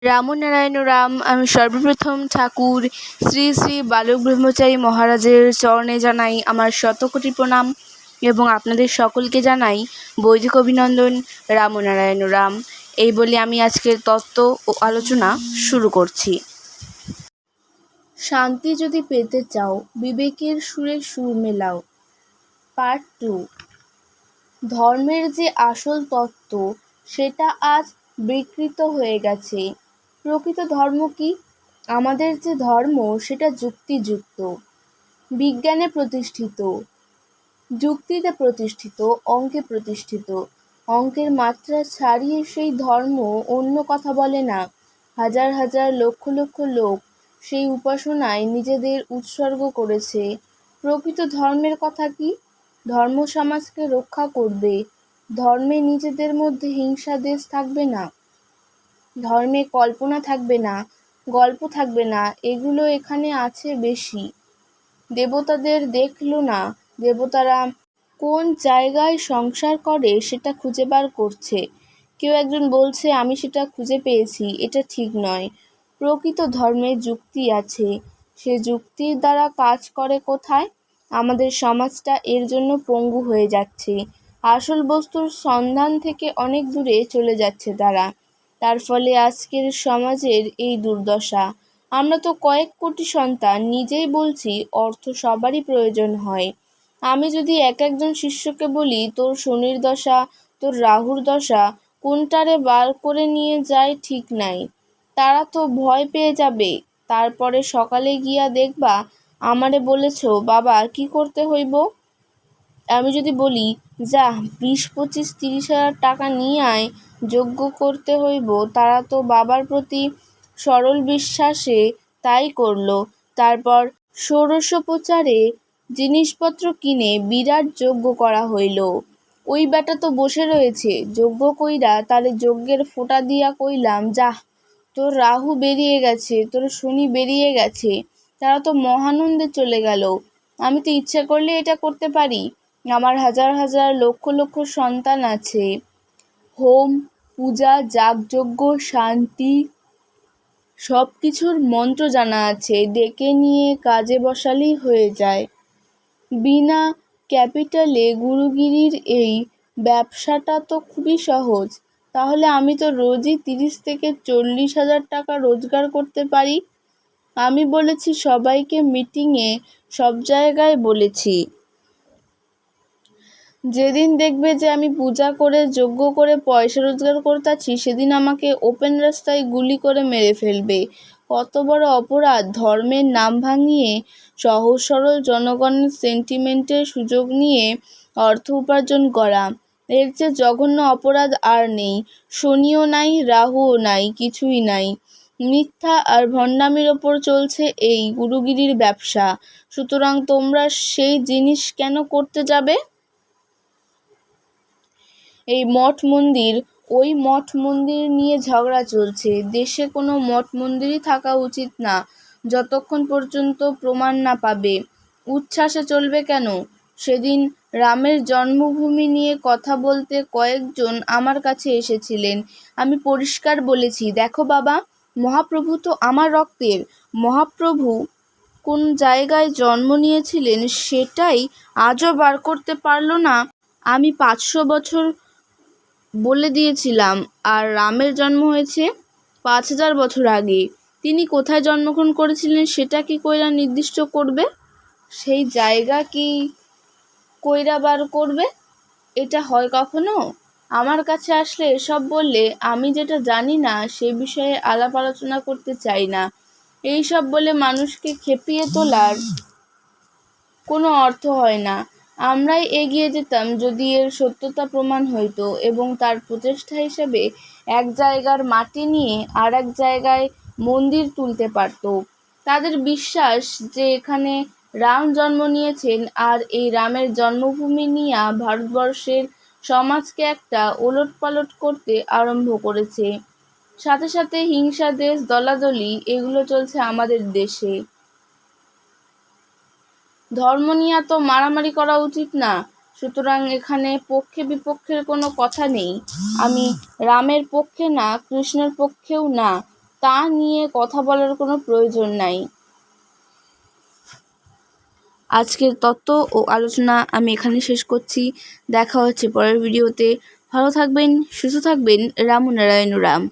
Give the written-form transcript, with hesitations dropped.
রামনারায়ণ রাম। আমি সর্বপ্রথম ঠাকুর শ্রী শ্রী বালক ব্রহ্মচারী মহারাজের চরণে জানাই আমার শতকোটি প্রণাম এবং আপনাদের সকলকে জানাই বৈদিক অভিনন্দন। রামনারায়ণ রাম এই বলে আমি আজকের তত্ত্ব ও আলোচনা শুরু করছি। শান্তি যদি পেতে চাও, বিবেকের সুরে সুর মেলাও। পার্ট 2। ধর্মের যে আসল তত্ত্ব সেটা আজ বিকৃত হয়ে গেছে। প্রকৃত ধর্ম কি? আমাদের যে ধর্ম সেটা যুক্তিযুক্ত, বিজ্ঞানে প্রতিষ্ঠিত, যুক্তিতে প্রতিষ্ঠিত, অঙ্কে প্রতিষ্ঠিত। অঙ্কের মাত্রা ছাড়িয়ে সেই ধর্ম অন্য কথা বলে না। হাজার হাজার লক্ষ লক্ষ লোক সেই উপাসনায় নিজেদের উৎসর্গ করেছে। প্রকৃত ধর্মের কথা কি? ধর্ম সমাজকে রক্ষা করবে। ধর্মে নিজেদের মধ্যে হিংসা দেশ থাকবে না, ধর্মে কল্পনা থাকবে না, গল্প থাকবে না। এগুলো এখানে আছে বেশি। দেবতাদের দেখলো না, দেবতারা কোন জায়গায় সংসার করে সেটা খুঁজে বার করছে। কেউ একজন বলছে আমি সেটা খুঁজে পেয়েছি। এটা ঠিক নয়। প্রকৃত ধর্মে যুক্তি আছে। সে যুক্তির দ্বারা কাজ করে কোথায়? আমাদের সমাজটা এর জন্য পঙ্গু হয়ে যাচ্ছে। আসল বস্তুর সন্ধান থেকে অনেক দূরে চলে যাচ্ছে তারা। তার ফলে আজকের সমাজের এই দুর্দশা। আমরা তো কয়েক কোটি সন্তান, নিজেই বলছি অর্থ সবারই প্রয়োজন হয়। আমি যদি একজন শিষ্যকে বলি তোর শনির দশা, তোর রাহুর দশা, কোনটারে বার করে নিয়ে যায় ঠিক নাই, তারা তো ভয় পেয়ে যাবে। তারপরে সকালে গিয়া দেখবা আমারে বলেছ বাবা কি করতে হইব। আমি যদি বলি যা 20, 25, 30 হাজার টাকা নিয়ে আয়, যজ্ঞ করতে হইব, তারা তো বাবার প্রতি সরল বিশ্বাসে তাই করল। তারপর ষোড়শোপচারে জিনিসপত্র কিনে বিরাট যজ্ঞ করা হইল। ওই বেটা তো বসে রয়েছে, যজ্ঞ কইরা তারে যজ্ঞের ফোঁটা দিয়া কইলাম যা তোর রাহু বেরিয়ে গেছে, তোর শনি বেরিয়ে গেছে। তারা তো মহানন্দে চলে গেল। আমি তো ইচ্ছা করলে এটা করতে পারি। আমার হাজার হাজার লক্ষ লক্ষ সন্তান আছে। হোম, পূজা, যাগযজ্ঞ, শান্তি সব কিছুর মন্ত্র জানা আছে। ডেকে নিয়ে কাজে বসালেই হয়ে যায়। বিনা ক্যাপিটালে গুরুগিরির এই ব্যবসাটা তো খুবই সহজ। তাহলে আমি তো রোজই 30 থেকে 40 হাজার টাকা রোজগার করতে পারি। আমি বলেছি সবাইকে, মিটিংয়ে, সব জায়গায় বলেছি। যেদিন দেখবে যে আমি পূজা করে যজ্ঞ করে পয়সা রোজগার করতেছি, সেদিন আমাকে ওপেন রাস্তায় গুলি করে মেরে ফেলবে। কত বড় অপরাধ ধর্মের নাম ভাঙিয়ে সহজ সরল জনগণের সেন্টিমেন্টের সুযোগ নিয়ে অর্থ উপার্জন করা। এর চেয়ে জঘন্য অপরাধ আর নেই। শনিও নাই, রাহুও নাই, কিছুই নাই। মিথ্যা আর ভণ্ডামির ওপর চলছে এই গুরুগিরির ব্যবসা। সুতরাং তোমরা সেই জিনিস কেন করতে যাবে? এই মঠ মন্দির, ওই মঠ মন্দির নিয়ে ঝগড়া চলছে। দেশে কোনো মঠ মন্দিরই থাকা উচিত না যতক্ষণ পর্যন্ত প্রমাণ না পাবে। উচ্ছ্বাসে চলবে কেন? সেদিন রামের জন্মভূমি নিয়ে কথা বলতে কয়েকজন আমার কাছে এসেছিলেন। আমি পরিষ্কার বলেছি, দেখো বাবা, মহাপ্রভু তো আমার রক্তের। মহাপ্রভু কোন জায়গায় জন্ম নিয়েছিলেন সেটাই আজও বার করতে পারল না। আমি 500 বছর বলে দিয়েছিলাম, আর রামের জন্ম হয়েছে 5000 বছর আগে। তিনি কোথায় জন্মগ্রহণ করেছিলেন সেটা কি কইরা নির্দিষ্ট করবে? সেই জায়গা কি কইরা বার করবে? এটা হয় কখনো? আমার কাছে আসলে এসব বললে আমি যেটা জানি না সে বিষয়ে আলাপ আলোচনা করতে চাই না। এই সব বলে মানুষকে খেপিয়ে তোলার কোনো অর্থ হয় না। আমরাই এগিয়ে যেতাম যদি এর সত্যতা প্রমাণ হইত এবং তার প্রচেষ্টা হিসেবে এক জায়গার মাটি নিয়ে আর এক জায়গায় মন্দির তুলতে পারত। তাদের বিশ্বাস যে এখানে রাম জন্ম নিয়েছেন, আর এই রামের জন্মভূমি নিয়ে ভারতবর্ষের সমাজকে একটা ওলটপালট করতে আরম্ভ করেছে। সাথে সাথে হিংসা দেশ, দলাদলি, এগুলো চলছে আমাদের দেশে। ধর্ম নিয়ে তো মারামারি করা উচিত না। সুতরাং এখানে পক্ষে বিপক্ষের কোনো কথা নেই। আমি রামের পক্ষে না, কৃষ্ণের পক্ষেও না। তা নিয়ে কথা বলার কোনো প্রয়োজন নাই। আজকের তত্ত্ব ও আলোচনা আমি এখানে শেষ করছি। দেখা হচ্ছে পরের ভিডিওতে। ভালো থাকবেন, সুস্থ থাকবেন। রাম নারায়ণ রাম।